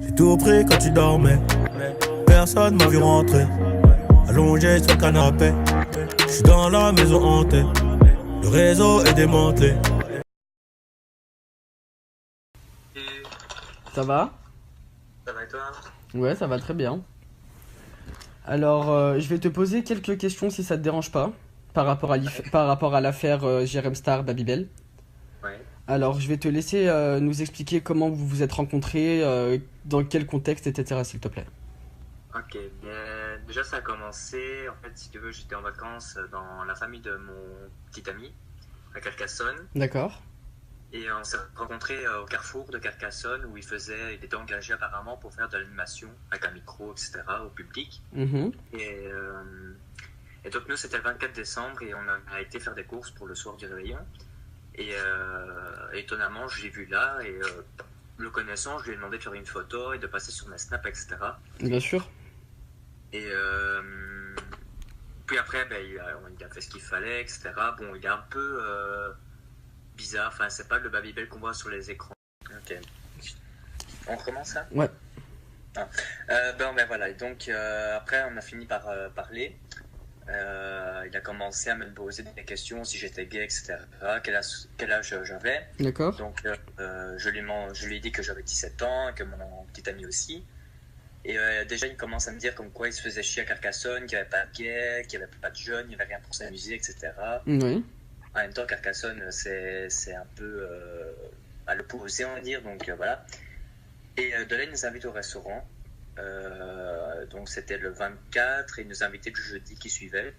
J'ai tout pris quand tu dormais. Personne m'a vu rentrer. Allongé sur le canapé. Je suis dans la maison hantée. Le réseau est démantelé. Et Ça va? ça va et toi? Ouais, ça va très bien. Alors, je vais te poser quelques questions si ça te dérange pas, par rapport à l'affaire Jérém Star Babybel. Ouais. Alors, je vais te laisser nous expliquer comment vous vous êtes rencontrés, dans quel contexte, etc., s'il te plaît. Ok, bien, déjà ça a commencé, en fait, si tu veux, j'étais en vacances dans la famille de mon petit ami, à Carcassonne, D'accord. et on s'est rencontrés au carrefour de Carcassonne où il était engagé apparemment pour faire de l'animation avec un micro, etc., au public. Mhm. Et, euh, et donc nous, c'était le 24 décembre et on a été faire des courses pour le soir du réveillon. Et étonnamment, je l'ai vu là et le connaissant, je lui ai demandé de faire une photo et de passer sur mes snaps, etc. Bien sûr. Et puis après, ben, il a fait ce qu'il fallait, etc. Bon, il est un peu bizarre. Enfin, c'est pas le Babybel qu'on voit sur les écrans. Ok. On recommence là? Ouais. Ben voilà. Et donc, après, on a fini par parler. Il a commencé à me poser des questions si j'étais gay, etc. Quel âge j'avais. D'accord. Donc, je lui ai dit que j'avais 17 ans, et que mon petit ami aussi. Et déjà, il commence à me dire comme quoi il se faisait chier à Carcassonne, qu'il n'y avait pas de gay, qu'il n'y avait pas de jeunes, il n'y avait rien pour s'amuser, etc. Oui. En même temps, Carcassonne, c'est un peu à l'opposé, on va dire. Donc voilà. Et de là, il nous invite au restaurant. Donc c'était le 24 et il nous a invités le jeudi qui suivait.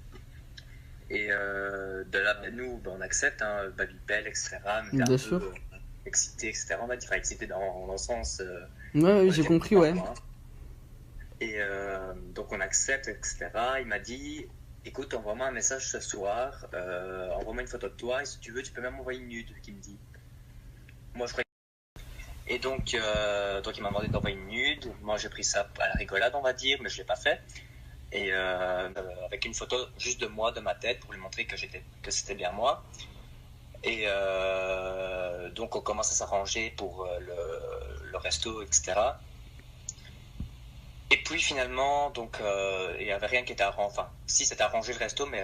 Et de là, ben, nous, ben, on accepte, hein, Babybel, etc. Mais Bien un sûr. peu excité, etc. On va dire, enfin, excité dans le sens. Ouais, On j'ai était compris, contents, ouais. quoi, hein. Et donc on accepte, etc. Il m'a dit, écoute, envoie-moi un message ce soir, envoie-moi une photo de toi, et si tu veux, tu peux même envoyer une nude, qu'il me dit. Moi, je croyais. Et donc il m'a demandé d'envoyer une nude. Moi, j'ai pris ça à la rigolade, on va dire, mais je l'ai pas fait. Et avec une photo juste de moi, de ma tête, pour lui montrer que c'était bien moi. Et donc on commence à s'arranger pour le resto, etc. Et puis finalement, donc il n'y avait rien qui était arrangé. Enfin, si c'était arrangé le resto, mais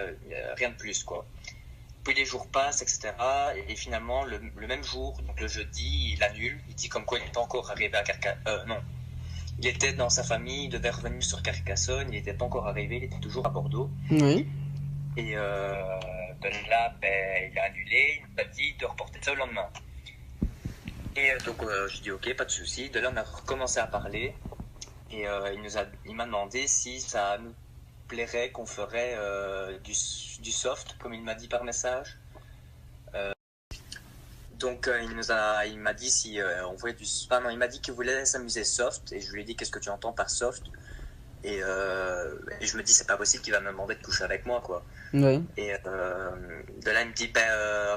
rien de plus, quoi. Puis les jours passent, etc. Et finalement, le même jour, donc le jeudi, il annule. Il dit comme quoi il n'est pas encore arrivé à Carcassonne. Non. Il était dans sa famille, il devait revenir sur Carcassonne, il n'était pas encore arrivé, il était toujours à Bordeaux. Oui. Et de là, ben, il a annulé, il m'a dit de reporter ça le lendemain. Et donc je dis ok, pas de souci. De là, on a recommencé à parler. Et il m'a demandé si ça nous plairait qu'on ferait du soft, comme il m'a dit par message. Donc il m'a dit si on voulait du... Ah non, il m'a dit qu'il voulait s'amuser soft. Et je lui ai dit qu'est-ce que tu entends par soft. Et je me dis c'est pas possible qu'il va me demander de coucher avec moi, quoi. Oui. Et de là il me dit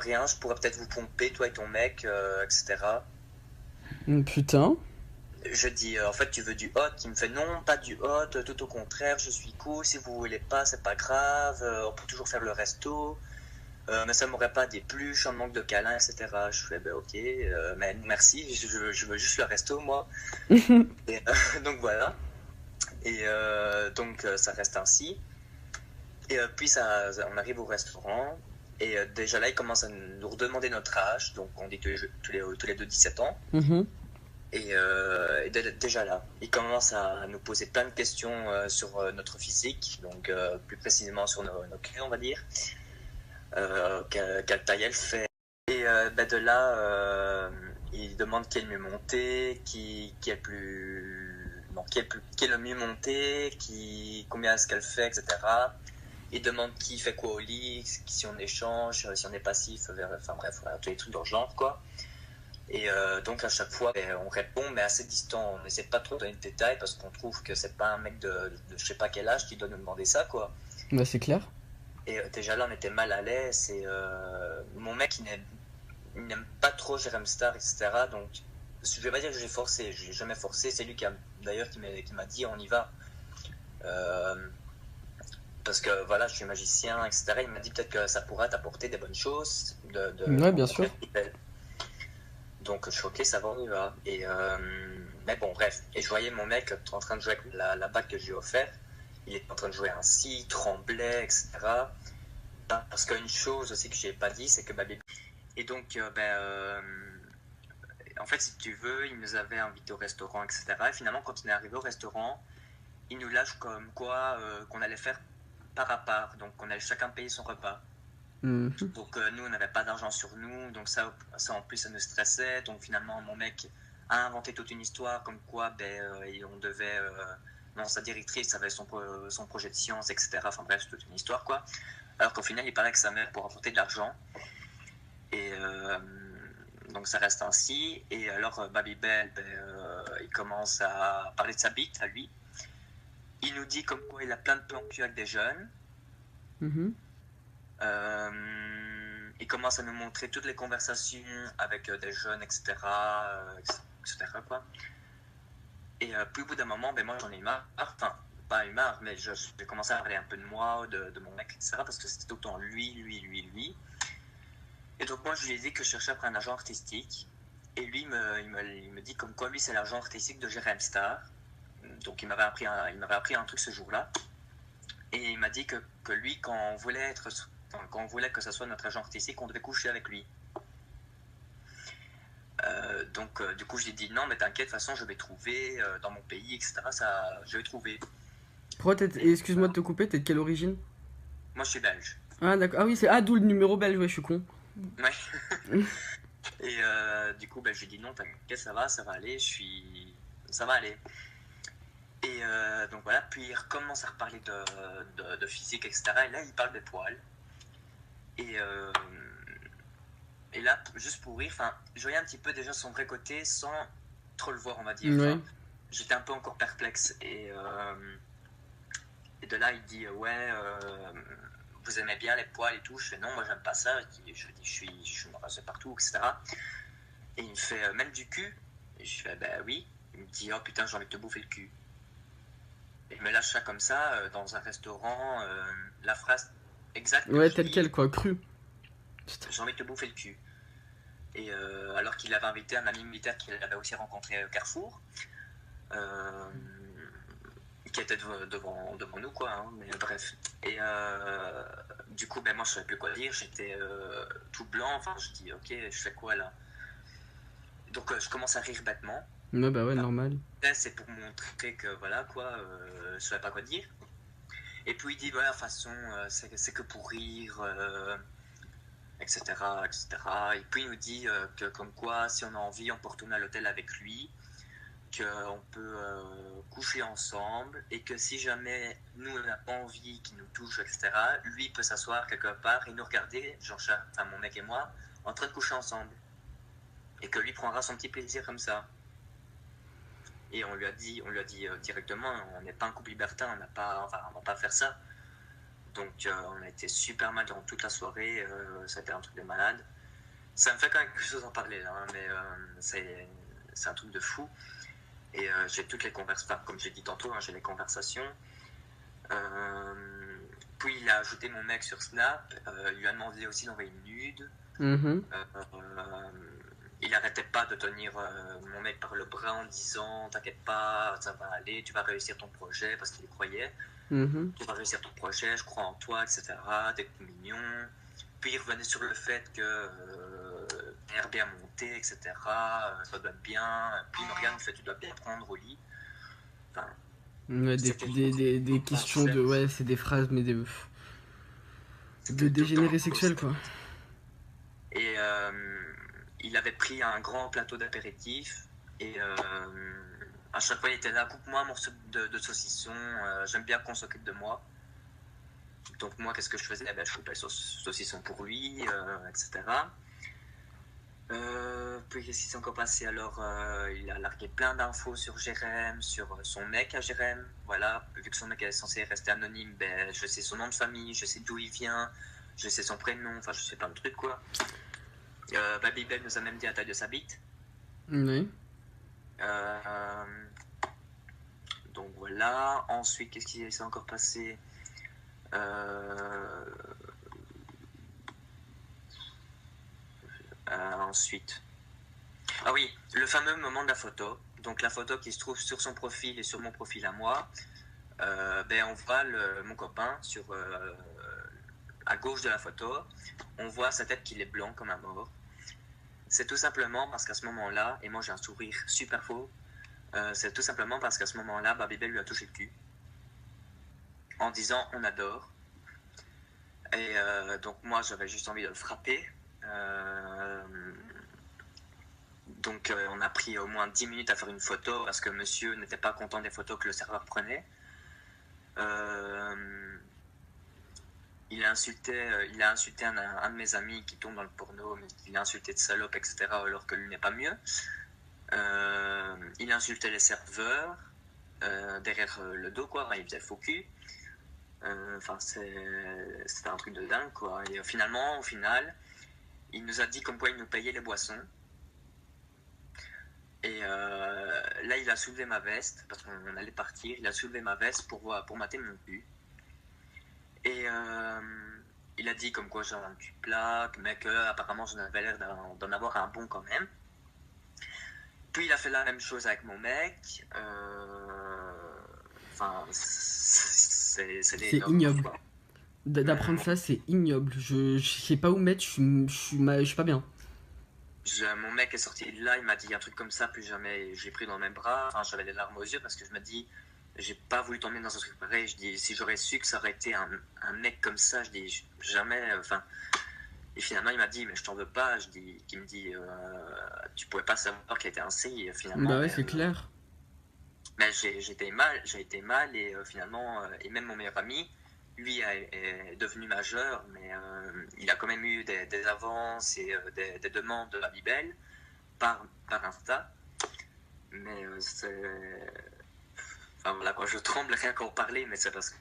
rien, je pourrais peut-être vous pomper toi et ton mec, etc. Putain. Je dis en fait tu veux du hot. Il me fait non, pas du hot, tout au contraire, je suis cool, si vous voulez pas c'est pas grave, on peut toujours faire le resto, mais ça m'aurait pas déplu, je suis en manque de câlin, etc. Je fais ok, mais merci, je veux juste le resto moi. Et, donc voilà. Et donc ça reste ainsi. Et puis on arrive au restaurant. Et déjà là, il commence à nous redemander notre âge. Donc on dit tous les deux 17 ans. Mhm. Et déjà là, il commence à nous poser plein de questions sur notre physique. Donc plus précisément sur nos clés, on va dire. Quelle taille elle fait. Et de là, il demande qui est le mieux monté, qui est plus... Non, qui est le mieux monté, combien est-ce qu'elle fait, etc. Il demande qui fait quoi au lit, si on échange, si on est passif, enfin bref, voilà, tous les trucs dans le genre, quoi. Et donc à chaque fois, on répond, mais assez distant. On n'essaie pas trop de donner de détails parce qu'on trouve que c'est pas un mec de je sais pas quel âge qui doit nous demander ça, quoi. Bah, c'est clair. Et déjà là, on était mal à l'aise. Et mon mec, il n'aime pas trop Jérém Star, etc. Donc je vais pas dire que j'ai forcé, je l'ai jamais forcé. C'est lui d'ailleurs qui m'a dit on y va. Parce que voilà, je suis magicien, etc. Il m'a dit peut-être que ça pourra t'apporter des bonnes choses. Ouais, bien sûr. Donc je suis ok, ça va, on y va. Et mais bon, bref. Et je voyais mon mec en train de jouer avec la bague que je lui ai offerte. Il était en train de jouer ainsi, il tremblait, etc. Parce qu'une chose aussi que je n'ai pas dit, c'est que Baby... Et donc, en fait, si tu veux, il nous avait invités au restaurant, etc. Et finalement, quand on est arrivé au restaurant, il nous lâche comme quoi qu'on allait faire part à part. Donc, on allait chacun payer son repas. Donc, nous, on n'avait pas d'argent sur nous. Donc, ça en plus, ça nous stressait. Donc, finalement, mon mec a inventé toute une histoire comme quoi on devait... non, sa directrice avait son projet de science, etc. Enfin bref, c'est toute une histoire, quoi. Alors qu'au final, il paraît que sa mère pour apporter de l'argent. Et donc ça reste ainsi. Et alors Babybel, il commence à parler de sa bite à lui. Il nous dit comme quoi il a plein de plans cul avec des jeunes. Il commence à nous montrer toutes les conversations avec des jeunes, etc. etc. quoi. Et puis au bout d'un moment, moi j'en ai eu marre. Enfin, pas eu marre, mais j'ai commencé à parler un peu de moi, de mon mec, etc. Parce que c'était tout le temps lui. Et donc moi je lui ai dit que je cherchais après un agent artistique. Et lui il me dit comme quoi lui c'est l'agent artistique de Jérém Star. Donc il m'avait appris un truc ce jour-là. Et il m'a dit que lui quand on voulait que ça soit notre agent artistique, on devait coucher avec lui. Donc du coup je lui ai dit non mais t'inquiète, de toute façon je vais trouver dans mon pays, etc. Je vais trouver. Excuse-moi de te couper, t'es de quelle origine? Moi je suis belge. Ah d'accord, ah oui c'est... Ah d'où le numéro belge, ouais je suis con. Ouais. Et du coup je lui ai dit non t'inquiète, ça va aller, ça va aller. Et donc voilà, puis il recommence à reparler de physique, etc. Et là il parle des poils. Et là, juste pour rire, je voyais un petit peu déjà son vrai côté sans trop le voir, on va dire. Ouais. J'étais un peu encore perplexe. Et de là, il dit vous aimez bien les poils et tout. Je fais non, moi j'aime pas ça. Je me rase partout, etc. Et il me fait même du cul. Et je fais oui. Il me dit oh putain, j'ai envie de te bouffer le cul. Et il me lâche ça comme ça dans un restaurant. La phrase exacte. Ouais, tel quel quoi, cru. J'ai envie de te bouffer le cul. Et alors qu'il avait invité un ami militaire qu'il avait aussi rencontré au Carrefour, qui était devant nous, quoi, hein, mais bref. Et du coup, moi je savais plus quoi dire, j'étais tout blanc, je dis ok, je fais quoi là? Donc je commence à rire bêtement. Ouais, ouais, normal. C'est pour montrer que voilà, quoi, je savais pas quoi dire. Et puis il dit, voilà, de toute façon, c'est que pour rire. Etc. Et puis il nous dit que comme quoi, si on a envie, on peut retourner à l'hôtel avec lui, qu'on peut coucher ensemble, et que si jamais nous on n'a pas envie qu'il nous touche, etc., lui peut s'asseoir quelque part et nous regarder, mon mec et moi, en train de coucher ensemble. Et que lui prendra son petit plaisir comme ça. Et on lui a dit directement, on n'est pas un couple libertin, on va pas faire ça. Donc on a été super mal durant toute la soirée, ça a été un truc de malade. Ça me fait quand même quelque chose d'en parler là, mais c'est un truc de fou. Et j'ai toutes les conversations, comme j'ai dit tantôt, j'ai les conversations. Puis il a ajouté mon mec sur Snap, il lui a demandé aussi d'envoyer une nude. Il arrêtait pas de tenir mon mec par le bras en disant t'inquiète pas, ça va aller, tu vas réussir ton projet, parce qu'il y croyait. Tu vas réussir ton projet, je crois en toi, etc. T'es mignon. Puis il revenait sur le fait que t'as bien monté, etc. Ça doit être bien. Puis Morgane fait tu dois bien prendre au lit. Ouais, des questions de. Ouais, c'est des phrases, mais de dégénérés sexuels, quoi. Et il avait pris un grand plateau d'apéritif. Et à chaque fois, il était là, coupe-moi un morceau de saucisson, j'aime bien qu'on s'occupe de moi. Donc moi, qu'est-ce que je faisais? Je coupais le saucisson pour lui, etc. Puis qu'est-ce qui s'est encore passé? Alors, il a largué plein d'infos sur Jérém, sur son mec à Jérém. Voilà, vu que son mec est censé rester anonyme, je sais son nom de famille, je sais d'où il vient, je sais son prénom, je sais plein de trucs, quoi. Babybel nous a même dit la taille de sa bite. Oui. Donc voilà. Ensuite, qu'est-ce qui s'est encore passé? Ensuite. Ah oui, le fameux moment de la photo. donc la photo qui se trouve sur son profil et sur mon profil à moi, on voit mon copain à gauche de la photo, on voit sa tête qu'il est blanc comme un mort. C'est tout simplement parce qu'à ce moment-là, et moi j'ai un sourire super faux, c'est tout simplement parce qu'à ce moment-là, Babybel lui a touché le cul en disant on adore. Et donc moi j'avais juste envie de le frapper. Donc on a pris au moins 10 minutes à faire une photo parce que monsieur n'était pas content des photos que le serveur prenait. Il a insulté un de mes amis qui tombe dans le porno, mais il l'a insulté de salope, etc. alors que lui n'est pas mieux. Il a insulté les serveurs derrière le dos, quoi. Il faisait faux cul. C'était un truc de dingue, quoi. Et au final, il nous a dit comme quoi il nous payait les boissons. Et là, il a soulevé ma veste, parce qu'on allait partir, il a soulevé ma veste pour mater mon cul. Et il a dit comme quoi j'avais un cul plat, mais qu'apparemment j'en avais l'air d'en avoir un bon quand même. Puis il a fait la même chose avec mon mec. C'est ignoble. D'apprendre ça, c'est ignoble. Je sais pas où mettre, je suis pas bien. Mon mec est sorti de là, il m'a dit un truc comme ça, plus jamais j'ai pris dans mes bras. Enfin, j'avais les larmes aux yeux parce que je me dis, j'ai pas voulu t'emmener dans un truc pareil. Je dis, si j'aurais su que ça aurait été un mec comme ça, je dis, jamais. Et finalement, il m'a dit, mais je t'en veux pas. Il me dit, tu pouvais pas savoir qu'il était un C, finalement. Bah ouais, c'est clair. Mais j'ai été mal, et finalement, et même mon meilleur ami, lui est devenu majeur, mais il a quand même eu des avances et des demandes de Babybel par Insta. Mais voilà quoi, je tremble rien qu'en parler, mais c'est parce que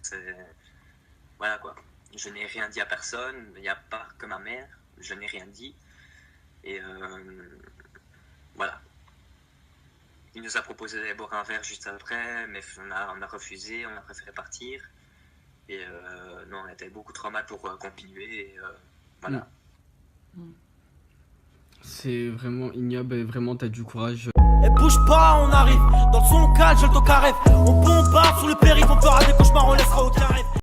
voilà quoi. Je n'ai rien dit à personne, il n'y a pas que ma mère, je n'ai rien dit. Et voilà. Il nous a proposé d'aller boire un verre juste après, mais on a refusé, on a préféré partir. Et non, on était beaucoup trop mal pour continuer. Et, voilà. C'est vraiment ignoble et vraiment t'as du courage. Et bouge pas, on arrive. Dans le son calme, j'ai le dos carré. On bombarde sur le périph', on fera des cauchemars, on laissera aucun rêve.